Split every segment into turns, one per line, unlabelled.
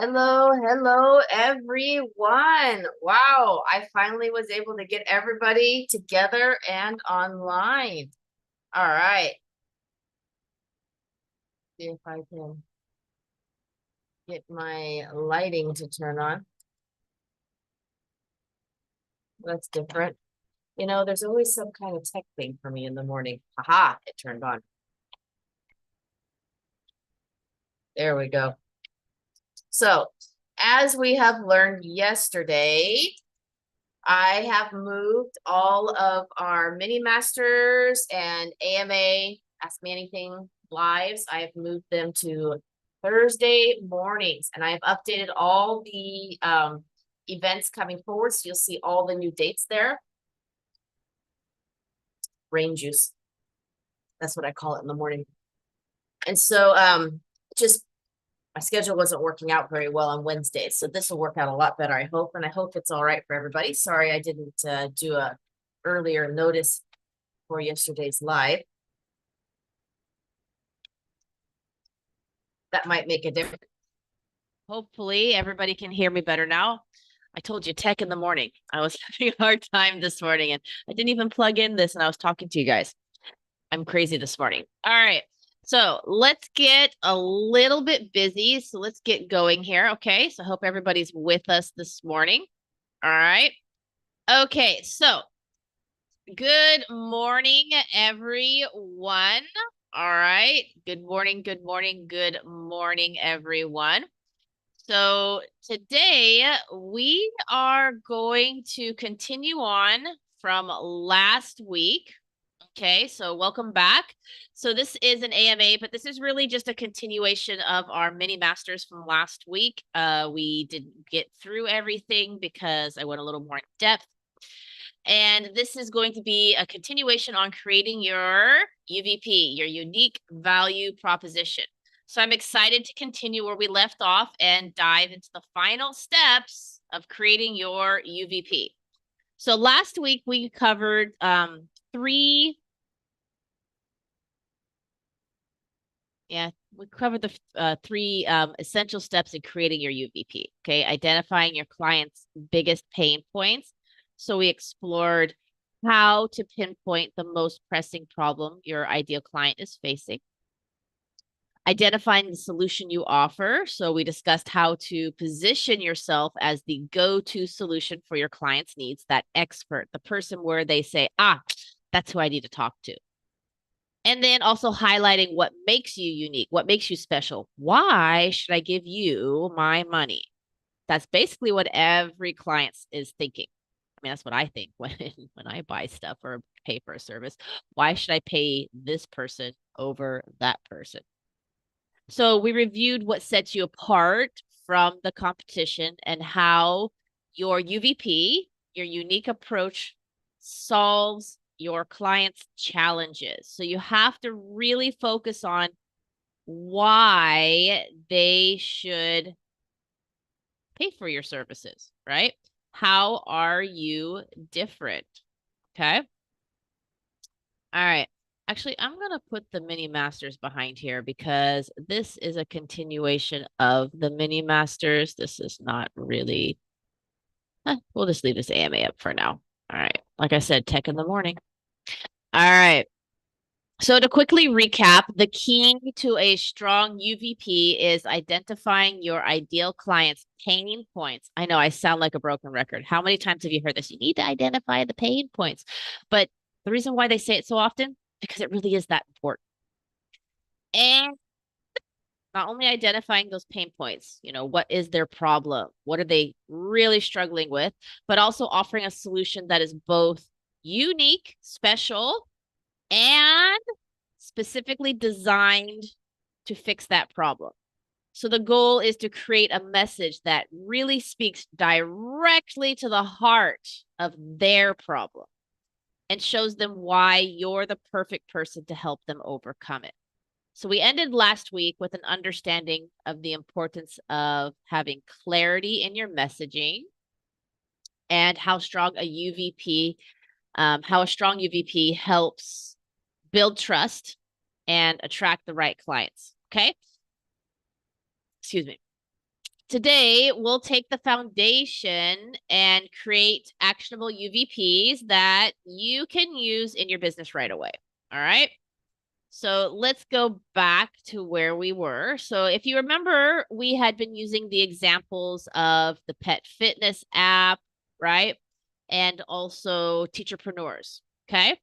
Hello, hello, everyone. Wow, I finally was able to get everybody together and online. All right. See if I can get my lighting to turn on. That's different. There's always some kind of tech thing for me in the morning. Aha, it turned on. There we go. So, as we have learned yesterday, I have moved all of our mini masters and AMA Ask Me Anything lives. I have moved them to Thursday mornings, and I have updated all the events coming forward. So you'll see all the new dates there. Brain juice. That's what I call it in the morning. And so just my schedule wasn't working out very well on Wednesdays. So this will work out a lot better, I hope. And I hope it's all right for everybody. Sorry, I didn't do a earlier notice for yesterday's live. That might make a difference. Hopefully everybody can hear me better now. I told you tech in the morning. I was having a hard time this morning and I didn't even plug in this and I was talking to you guys. I'm crazy this morning. All right. So let's get a little bit busy. So let's get going here. Okay. So I hope everybody's with us this morning. All right. Okay. So good morning, everyone. All right. Good morning. Good morning. Good morning, everyone. So today we are going to continue on from last week. Okay, so welcome back. So this is an AMA, but this is really just a continuation of our mini masters from last week. We didn't get through everything because I went a little more in depth. And this is going to be a continuation on creating your UVP, your unique value proposition. So I'm excited to continue where we left off and dive into the final steps of creating your UVP. So last week we covered we covered the three essential steps in creating your UVP. Okay, identifying your client's biggest pain points. So we explored how to pinpoint the most pressing problem your ideal client is facing. Identifying the solution you offer. So we discussed how to position yourself as the go-to solution for your client's needs, that expert, the person where they say, that's who I need to talk to. And then also highlighting what makes you unique, what makes you special. Why should I give you my money? That's basically what every client is thinking. I mean, that's what I think when I buy stuff or pay for a service. Why should I pay this person over that person? So we reviewed what sets you apart from the competition and how your UVP, your unique approach, solves your clients' challenges. So you have to really focus on why they should pay for your services, right? How are you different? Okay. All right. Actually, I'm going to put the mini masters behind here because this is a continuation of the mini masters. This is not really, we'll just leave this AMA up for now. All right. Like I said, tech in the morning. All right. So to quickly recap, the key to a strong UVP is identifying your ideal client's pain points. I know I sound like a broken record. How many times have you heard this? You need to identify the pain points. But the reason why they say it so often, because it really is that important. And not only identifying those pain points, what is their problem? What are they really struggling with? But also offering a solution that is both unique, special, and specifically designed to fix that problem. So the goal is to create a message that really speaks directly to the heart of their problem and shows them why you're the perfect person to help them overcome it. So we ended last week with an understanding of the importance of having clarity in your messaging and how a strong UVP helps build trust and attract the right clients. Okay. Excuse me. today we'll take the foundation and create actionable UVPs that you can use in your business right away. All right. So let's go back to where we were. So if you remember, we had been using the examples of the pet fitness app, right? And also teacherpreneurs. Okay.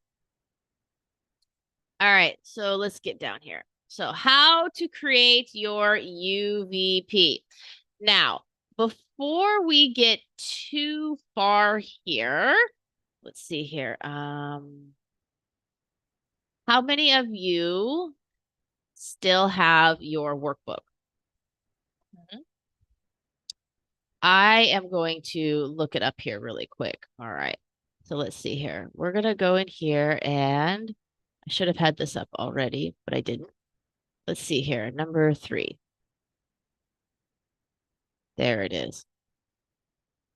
All right. So let's get down here. So how to create your UVP. Now, before we get too far here, let's see here. How many of you still have your workbook? I am going to look it up here really quick. All right. So let's see here. We're going to go in here and I should have had this up already, but I didn't. Let's see here. Number 3. There it is.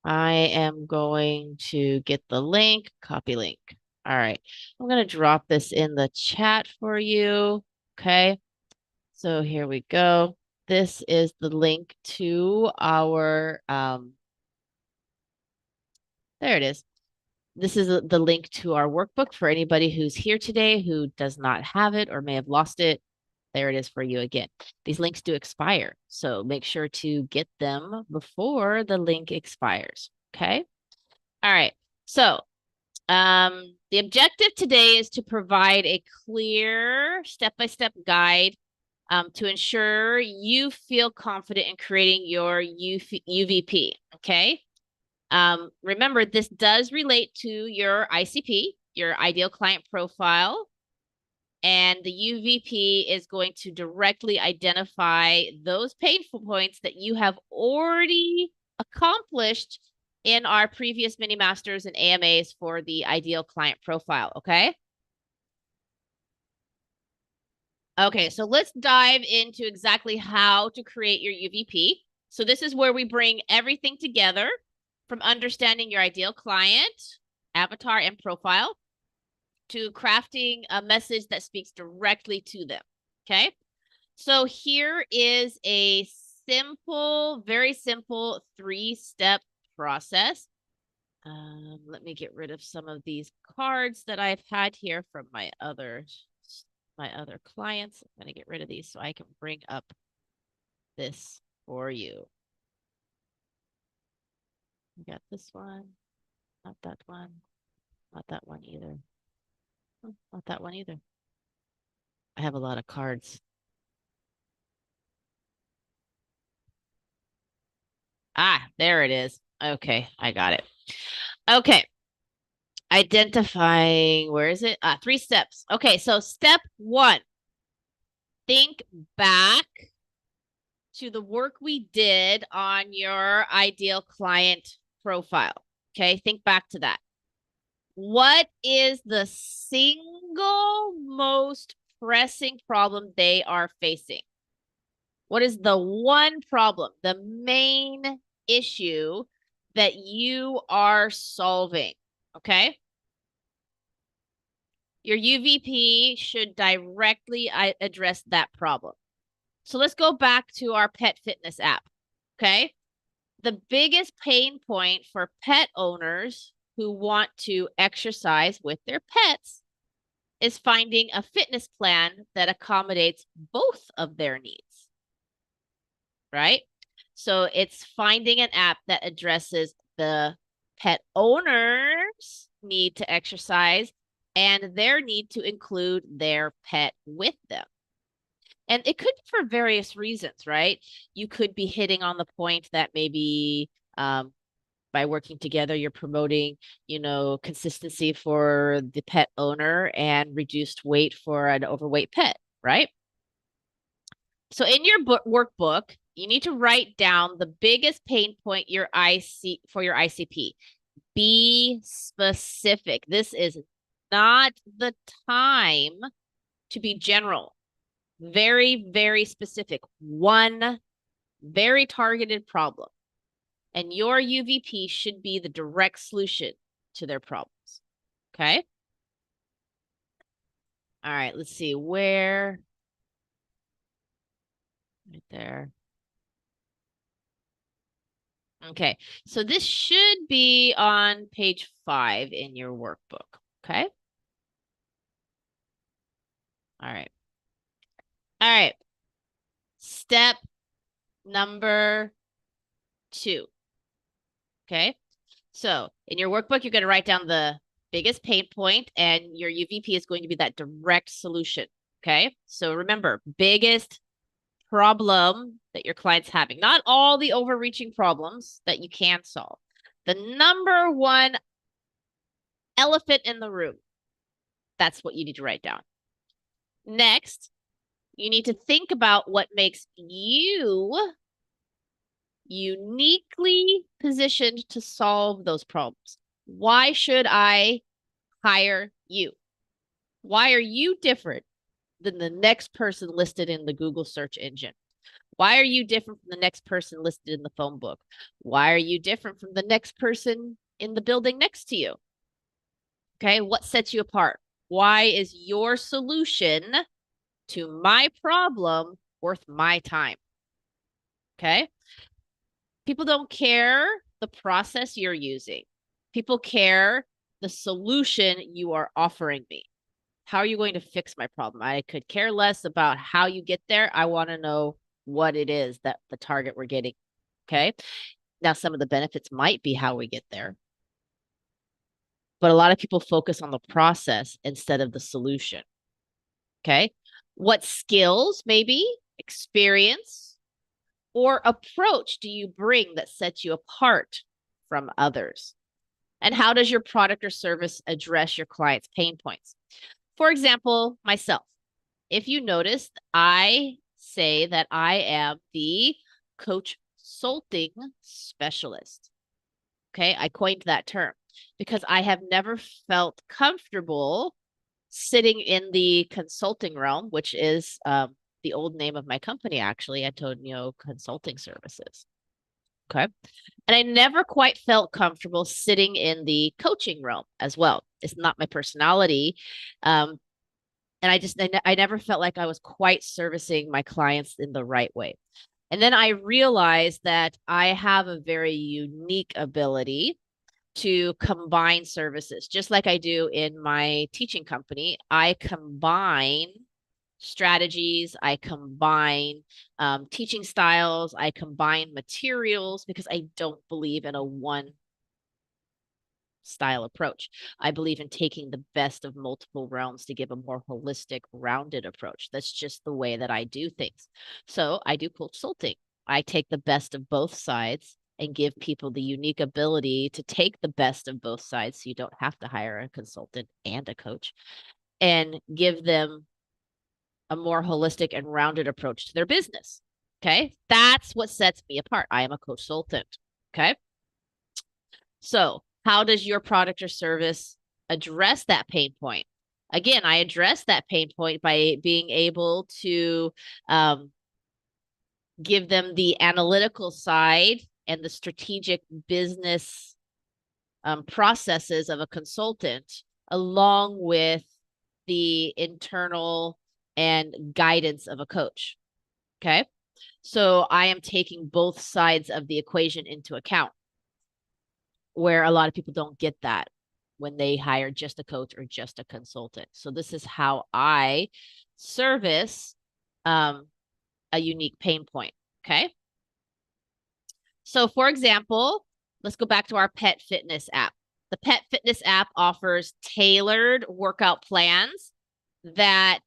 I am going to get the link, copy link. All right. I'm going to drop this in the chat for you. Okay. So here we go. This is the link to our, there it is. This is the link to our workbook for anybody who's here today who does not have it or may have lost it. There it is for you again. These links do expire, so make sure to get them before the link expires. Okay. All right. So the objective today is to provide a clear step-by-step guide to ensure you feel confident in creating your UVP. Okay. Remember, this does relate to your ICP, your ideal client profile, and the UVP is going to directly identify those painful points that you have already accomplished in our previous mini masters and AMAs for the ideal client profile. Okay. Okay, so let's dive into exactly how to create your UVP. So this is where we bring everything together from understanding your ideal client, avatar, and profile to crafting a message that speaks directly to them. Okay. So here is a simple, very simple 3-step process. Let me get rid of some of these cards that I've had here from my other clients. I'm going to get rid of these so I can bring up this for you. I got this one, not that one, not that one either. Not that one either. I have a lot of cards. Ah, there it is. Okay, I got it. Okay. Identifying, where is it? 3 steps. Okay, so step 1, think back to the work we did on your ideal client profile. Okay, think back to that. What is the single most pressing problem they are facing? What is the one problem, the main issue that you are solving? Okay. Your UVP should directly address that problem. So let's go back to our pet fitness app. Okay. The biggest pain point for pet owners who want to exercise with their pets is finding a fitness plan that accommodates both of their needs, right? So it's finding an app that addresses the pet owner's need to exercise and their need to include their pet with them. And it could be for various reasons, right? You could be hitting on the point that maybe by working together, you're promoting, consistency for the pet owner and reduced weight for an overweight pet, right? So in your workbook, you need to write down the biggest pain point for your ICP. Be specific. This is not the time to be general. Very, very specific. One very targeted problem. And your UVP should be the direct solution to their problems. Okay. All right. Let's see where. Right there. Okay, so this should be on page 5 in your workbook. Okay. All right. All right. Step number 2. Okay. So in your workbook, you're going to write down the biggest pain point, and your UVP is going to be that direct solution. Okay. So remember, biggest problem that your client's having, not all the overreaching problems that you can solve. The number one elephant in the room. That's what you need to write down. Next, you need to think about what makes you uniquely positioned to solve those problems. Why should I hire you? Why are you different than the next person listed in the Google search engine? Why are you different from the next person listed in the phone book? Why are you different from the next person in the building next to you? Okay, what sets you apart? Why is your solution to my problem worth my time? Okay, people don't care the process you're using, people care the solution you are offering me. How are you going to fix my problem? I could care less about how you get there. I want to know what it is that the target we're getting. Okay. Now, some of the benefits might be how we get there, but a lot of people focus on the process instead of the solution. Okay. What skills, maybe experience or approach do you bring that sets you apart from others? And how does your product or service address your client's pain points? For example, myself, if you noticed, I say that I am the coach consulting specialist. Okay, I coined that term because I have never felt comfortable sitting in the consulting realm, which is the old name of my company, actually, Antonio Consulting Services. Okay. And I never quite felt comfortable sitting in the coaching realm as well. It's not my personality. And I never felt like I was quite servicing my clients in the right way. And then I realized that I have a very unique ability to combine services, just like I do in my teaching company. I combine strategies, I combine teaching styles, I combine materials because I don't believe in a one style approach. I believe in taking the best of multiple realms to give a more holistic, rounded approach. That's just the way that I do things. So I do consulting. I take the best of both sides and give people the unique ability to take the best of both sides so you don't have to hire a consultant and a coach and give them a more holistic and rounded approach to their business. Okay. That's what sets me apart. I am a consultant. Okay. So, how does your product or service address that pain point? Again, I address that pain point by being able to give them the analytical side and the strategic business processes of a consultant, along with the internal and guidance of a coach. Okay. So I am taking both sides of the equation into account, where a lot of people don't get that when they hire just a coach or just a consultant. So this is how I service a unique pain point. Okay. So for example, let's go back to our pet fitness app. The pet fitness app offers tailored workout plans that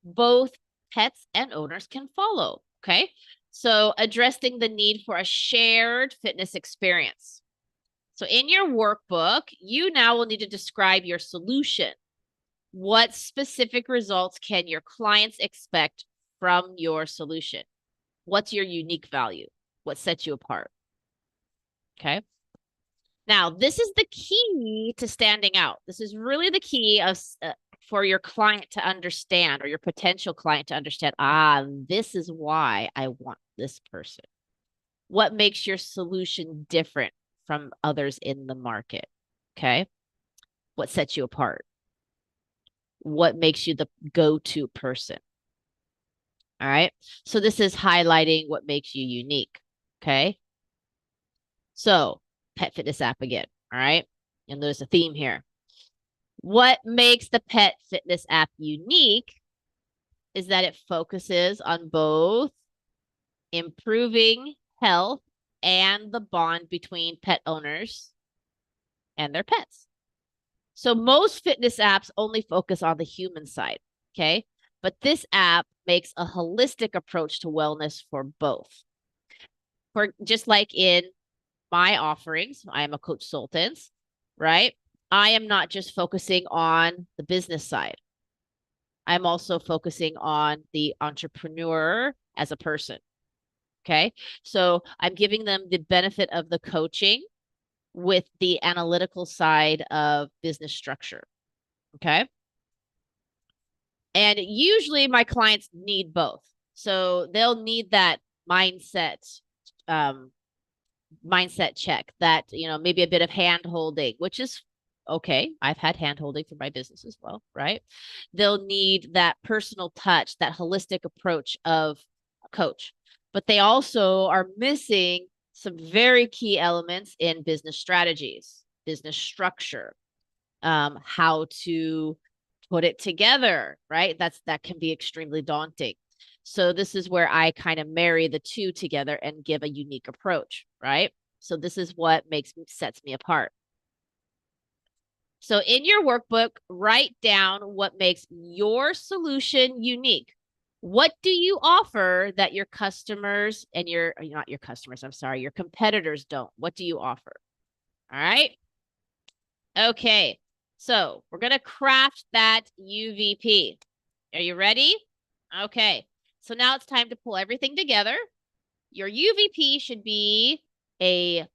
both pets and owners can follow. Okay. So addressing the need for a shared fitness experience. So in your workbook, you now will need to describe your solution. What specific results can your clients expect from your solution? What's your unique value? What sets you apart? Okay. Now, this is the key to standing out. This is really the key of for your client to understand, or your potential client to understand, this is why I want this person. What makes your solution different from others in the market? Okay. What sets you apart? What makes you the go-to person? All right. So this is highlighting what makes you unique. Okay. So pet fitness app again. All right. And there's a theme here. What makes the pet fitness app unique is that it focuses on both improving health and the bond between pet owners and their pets. So most fitness apps only focus on the human side, okay? But this app makes a holistic approach to wellness for both. For just like in my offerings, I am a consultant, right? I am not just focusing on the business side. I'm also focusing on the entrepreneur as a person. Okay. So I'm giving them the benefit of the coaching with the analytical side of business structure. Okay. And usually my clients need both. So they'll need that mindset, um, mindset check, that, maybe a bit of hand holding, which is okay. I've had hand holding for my business as well, right? They'll need that personal touch, that holistic approach of a coach, but they also are missing some very key elements in business strategies, business structure, how to put it together, right? That can be extremely daunting. So this is where I kind of marry the two together and give a unique approach, right? So this is what sets me apart. So in your workbook, write down what makes your solution unique. What do you offer that your customers and not your customers, I'm sorry, your competitors don't? What do you offer? All right. Okay. So we're going to craft that UVP. Are you ready? Okay. So now it's time to pull everything together. Your UVP should be a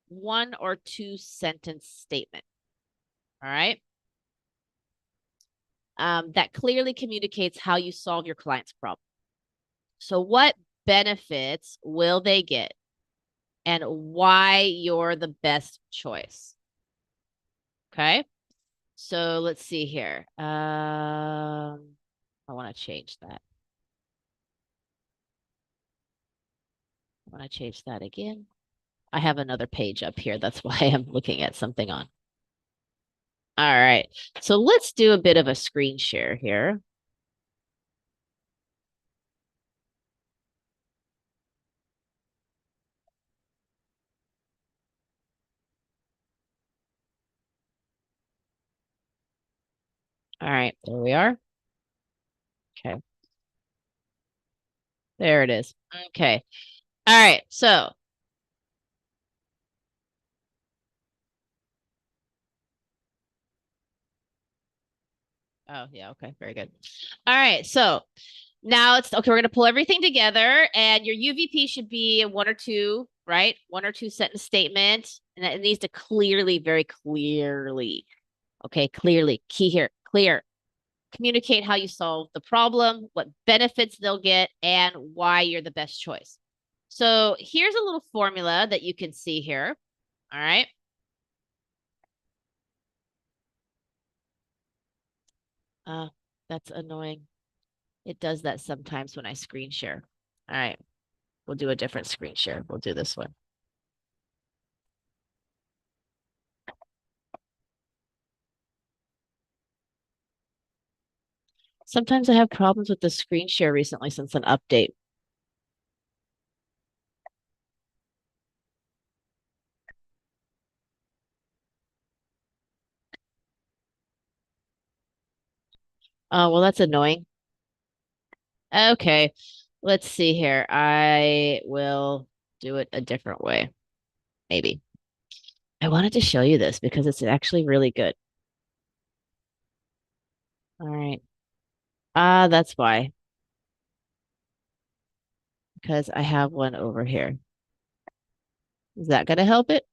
1 or 2 sentence statement. All right. That clearly communicates how you solve your client's problem. So what benefits will they get and why you're the best choice? Okay. So let's see here. I want to change that. I want to change that again. I have another page up here. That's why I'm looking at something on. All right. So let's do a bit of a screen share here. All right. There we are. Okay. There it is. Okay. All right. So oh, yeah. Okay. Very good. All right. So now it's okay. We're going to pull everything together, and your UVP should be 1 or 2, right? 1 or 2 sentence statement. And it needs to clearly, very clearly, okay, clearly, key here, clear, communicate how you solve the problem, what benefits they'll get, and why you're the best choice. So here's a little formula that you can see here. All right. That's annoying. It does that sometimes when I screen share. All right. We'll do a different screen share. We'll do this one. Sometimes I have problems with the screen share recently since an update. Oh, well, that's annoying. Okay. Let's see here. I will do it a different way. Maybe. I wanted to show you this because it's actually really good. All right. That's why. Because I have one over here. Is that going to help it?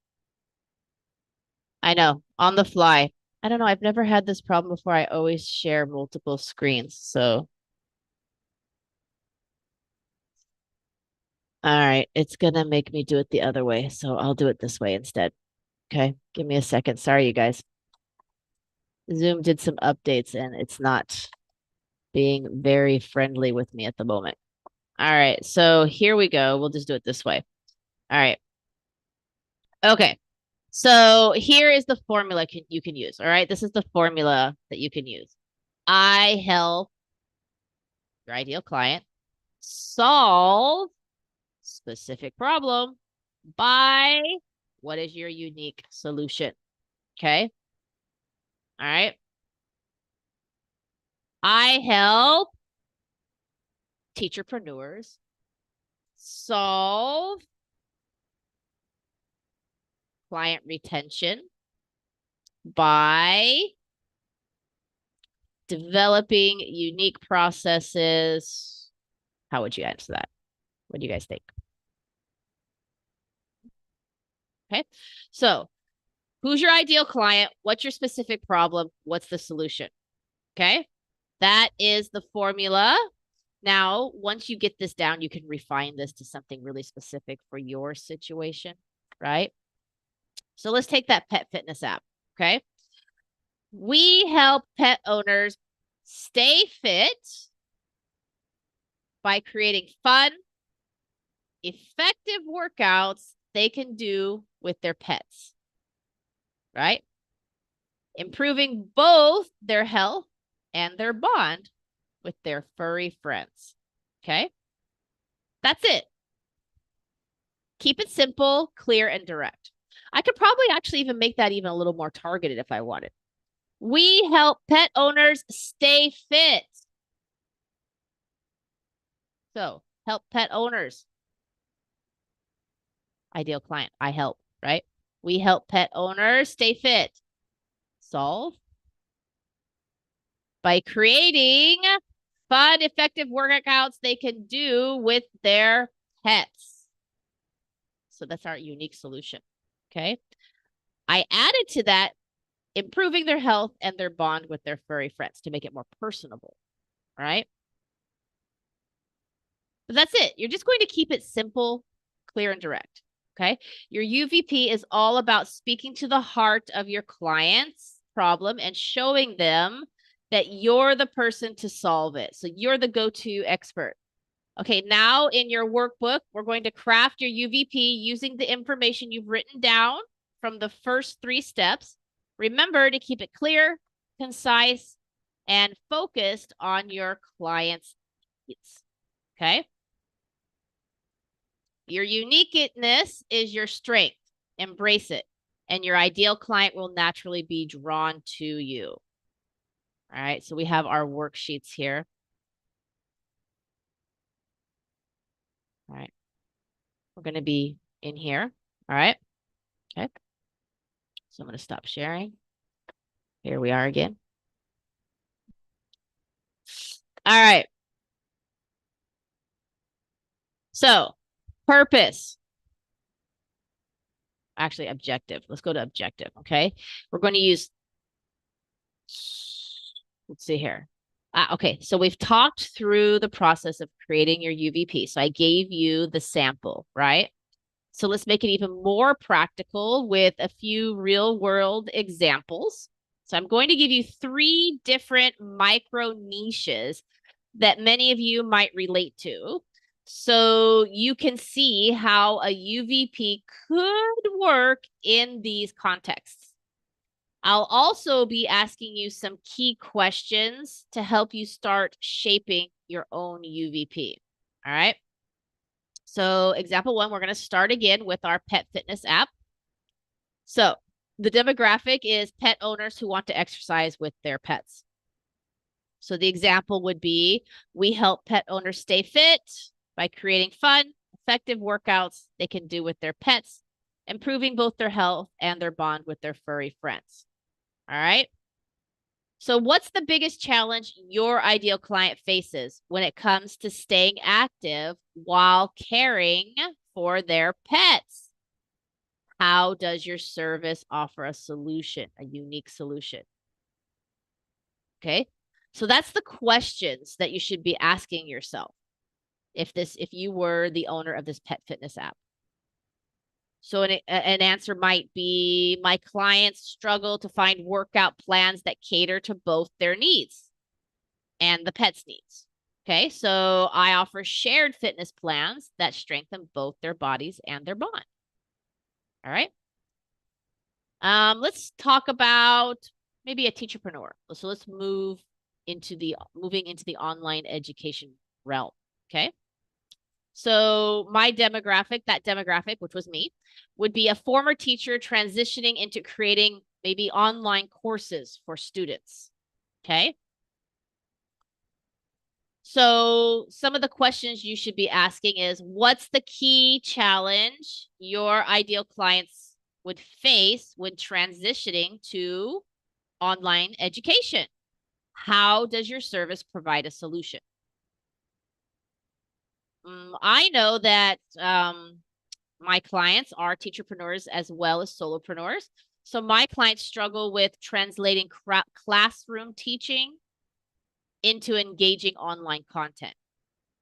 I know. On the fly. I don't know. I've never had this problem before. I always share multiple screens. So, all right. It's going to make me do it the other way. So I'll do it this way instead. Okay. Give me a second. Sorry, you guys. Zoom did some updates and it's not being very friendly with me at the moment. All right. So here we go. We'll just do it this way. All right. Okay. So here is the formula you can use. All right. This is the formula that you can use. I help your ideal client solve specific problem by what is your unique solution? Okay. All right. I help teacherpreneurs solve client retention by developing unique processes. How would you answer that? What do you guys think? Okay. So who's your ideal client? What's your specific problem? What's the solution? Okay. That is the formula. Now, once you get this down, you can refine this to something really specific for your situation, right? So let's take that pet fitness app. Okay. We help pet owners stay fit by creating fun, effective workouts they can do with their pets, right? Improving both their health and their bond with their furry friends. Okay. That's it. Keep it simple, clear, and direct. I could probably actually even make that even a little more targeted if I wanted. We help pet owners stay fit. So help pet owners. Ideal client, I help, right? We help pet owners stay fit. Solve by creating fun, effective workouts they can do with their pets. So that's our unique solution. Okay. I added to that improving their health and their bond with their furry friends to make it more personable. Right. But that's it. You're just going to keep it simple, clear, and direct. Okay. Your UVP is all about speaking to the heart of your client's problem and showing them that you're the person to solve it. So you're the go-to expert. Okay, now in your workbook, we're going to craft your UVP using the information you've written down from the first 3 steps. Remember to keep it clear, concise, and focused on your client's needs. Okay? Your uniqueness is your strength. Embrace it. And your ideal client will naturally be drawn to you. All right, so we have our worksheets here. All right. We're going to be in here. All right. Okay. So I'm going to stop sharing. Here we are again. All right. So purpose. Actually, objective. Let's go to objective. Okay. We're going to use, let's see here. Okay. So we've talked through the process of creating your UVP. So I gave you the sample, right? So let's make it even more practical with a few real world examples. So I'm going to give you 3 different micro niches that many of you might relate to. So you can see how a UVP could work in these contexts. I'll also be asking you some key questions to help you start shaping your own UVP. All right. So example 1, we're going to start again with our pet fitness app. So the demographic is pet owners who want to exercise with their pets. So the example would be, we help pet owners stay fit by creating fun, effective workouts they can do with their pets, improving both their health and their bond with their furry friends. All right. So what's the biggest challenge your ideal client faces when it comes to staying active while caring for their pets? How does your service offer a solution, a unique solution? Okay. So that's the questions that you should be asking yourself if you were the owner of this pet fitness app. So an answer might be, my clients struggle to find workout plans that cater to both their needs and the pet's needs. Okay, so I offer shared fitness plans that strengthen both their bodies and their bond. All right. Let's talk about maybe a teacherpreneur. So let's moving into the online education realm. Okay. So my demographic, that demographic, which was me, would be a former teacher transitioning into creating maybe online courses for students. Okay. So some of the questions you should be asking is, what's the key challenge your ideal clients would face when transitioning to online education? How does your service provide a solution? I know that my clients are teacherpreneurs as well as solopreneurs. So my clients struggle with translating classroom teaching into engaging online content.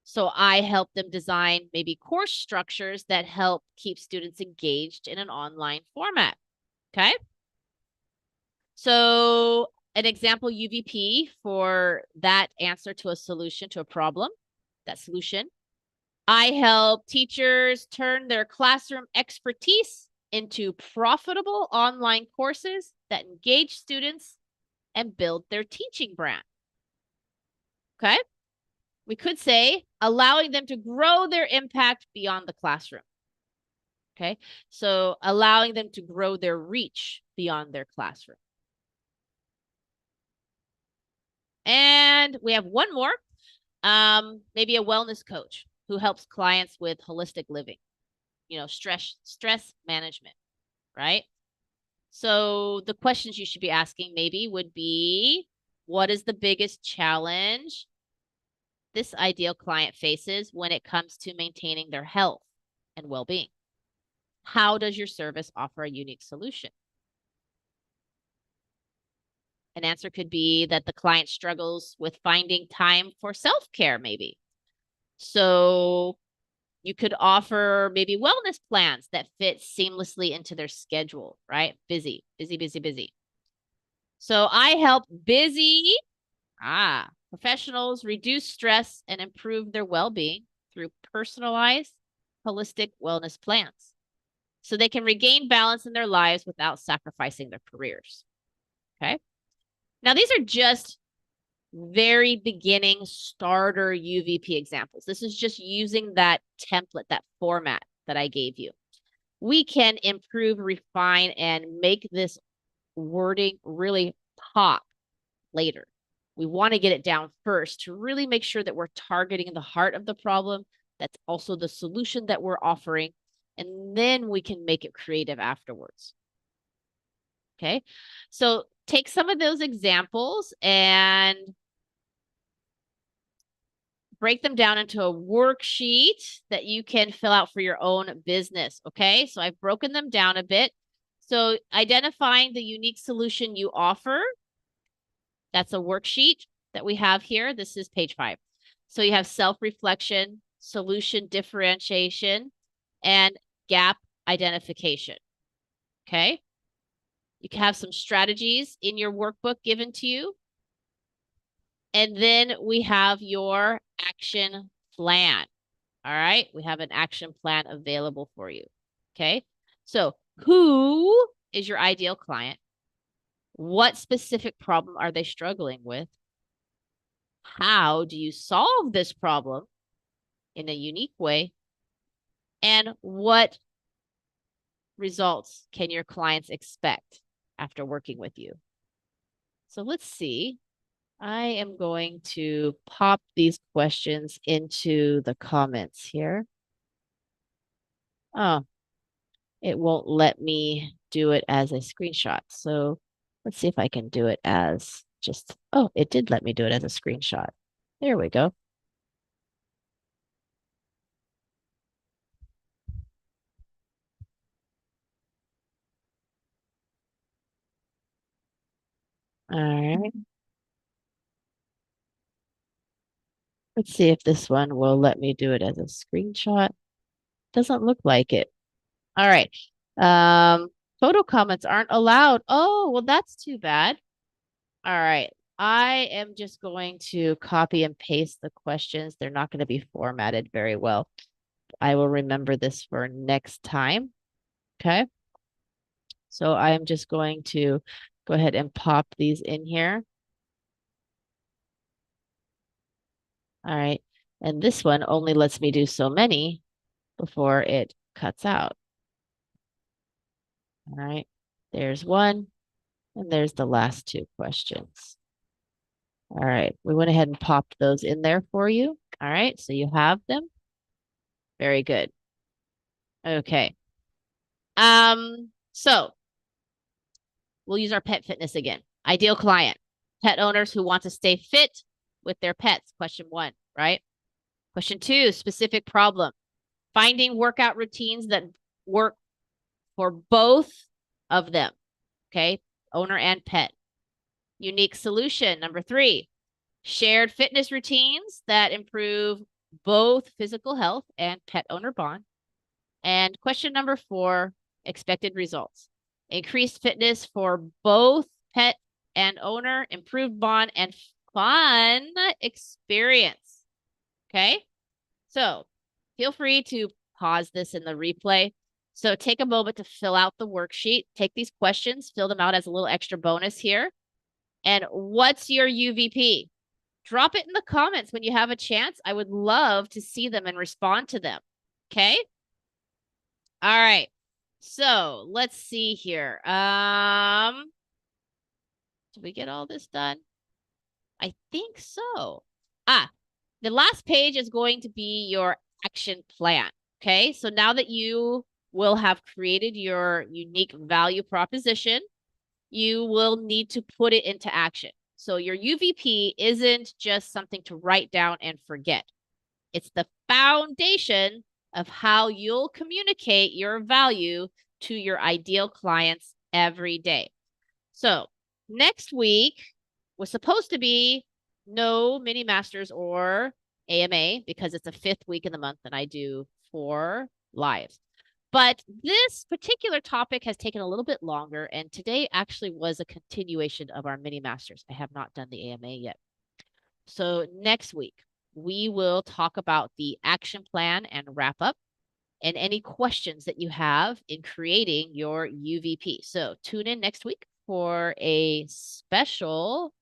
So I help them design maybe course structures that help keep students engaged in an online format. Okay. So an example UVP for that answer to a solution to a problem, that solution. I help teachers turn their classroom expertise into profitable online courses that engage students and build their teaching brand. Okay. We could say allowing them to grow their impact beyond the classroom. Okay. So allowing them to grow their reach beyond their classroom. And we have one more, maybe a wellness coach who helps clients with holistic living, stress management, right? So the questions you should be asking maybe would be, what is the biggest challenge this ideal client faces when it comes to maintaining their health and well-being? How does your service offer a unique solution? An answer could be that the client struggles with finding time for self-care, maybe. So you could offer maybe wellness plans that fit seamlessly into their schedule, right? Busy, busy, busy, busy. So I help professionals reduce stress and improve their well-being through personalized, holistic wellness plans so they can regain balance in their lives without sacrificing their careers. Okay. Now, these are just very beginning starter UVP examples. This is just using that template, that format that I gave you. We can improve, refine, and make this wording really pop later. We want to get it down first to really make sure that we're targeting the heart of the problem. That's also the solution that we're offering. And then we can make it creative afterwards. Okay. So take some of those examples and break them down into a worksheet that you can fill out for your own business. Okay. So I've broken them down a bit. So identifying the unique solution you offer, that's a worksheet that we have here. This is page 5. So you have self-reflection, solution differentiation, and gap identification. Okay. You can have some strategies in your workbook given to you. And then we have your action plan. All right. We have an action plan available for you. Okay. So who is your ideal client? What specific problem are they struggling with? How do you solve this problem in a unique way? And what results can your clients expect after working with you? So let's see. I am going to pop these questions into the comments here. Oh, it won't let me do it as a screenshot. So let's see if I can do it as just, oh, it did let me do it as a screenshot. There we go. All right. Let's see if this one will let me do it as a screenshot. Doesn't look like it. All right. Um, photo comments aren't allowed. Oh, well, that's too bad. All right. I am just going to copy and paste the questions. They're not going to be formatted very well. I will remember this for next time. Okay. So I am just going to go ahead and pop these in here. All right. And this one only lets me do so many before it cuts out. All right. There's one, and there's the last two questions. All right. We went ahead and popped those in there for you. All right. So you have them. Very good. Okay. So we'll use our pet fitness again. Ideal client, pet owners who want to stay fit with their pets. Question 1, right? Question 2, specific problem. Finding workout routines that work for both of them. Okay. Owner and pet. Unique solution. Number 3, shared fitness routines that improve both physical health and pet owner bond. And question number 4, expected results. Increased fitness for both pet and owner, improved bond, and fun experience. Okay. So feel free to pause this in the replay. So take a moment to fill out the worksheet. Take these questions, fill them out as a little extra bonus here. And what's your UVP? Drop it in the comments when you have a chance. I would love to see them and respond to them. Okay. All right. So let's see here. Did we get all this done? I think so. The last page is going to be your action plan. Okay. So now that you will have created your unique value proposition, you will need to put it into action. So your UVP isn't just something to write down and forget. It's the foundation of how you'll communicate your value to your ideal clients every day. So next week was supposed to be no mini masters or AMA because it's a 5th week in the month and I do 4 lives. But this particular topic has taken a little bit longer, and today actually was a continuation of our mini masters. I have not done the AMA yet. So next week, we will talk about the action plan and wrap up and any questions that you have in creating your UVP. So tune in next week for a special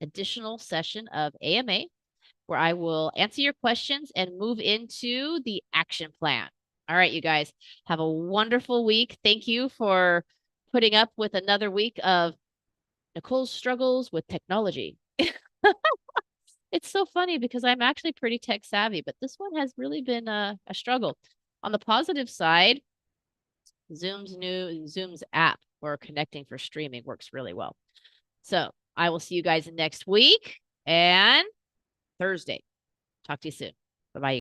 additional session of AMA where I will answer your questions and move into the action plan. All right, you guys, have a wonderful week. Thank you for putting up with another week of Nicole's struggles with technology. It's so funny because I'm actually pretty tech savvy, but this one has really been a struggle. On the positive side, Zoom's app for connecting for streaming works really well. So I will see you guys next week and Thursday. Talk to you soon. Bye-bye.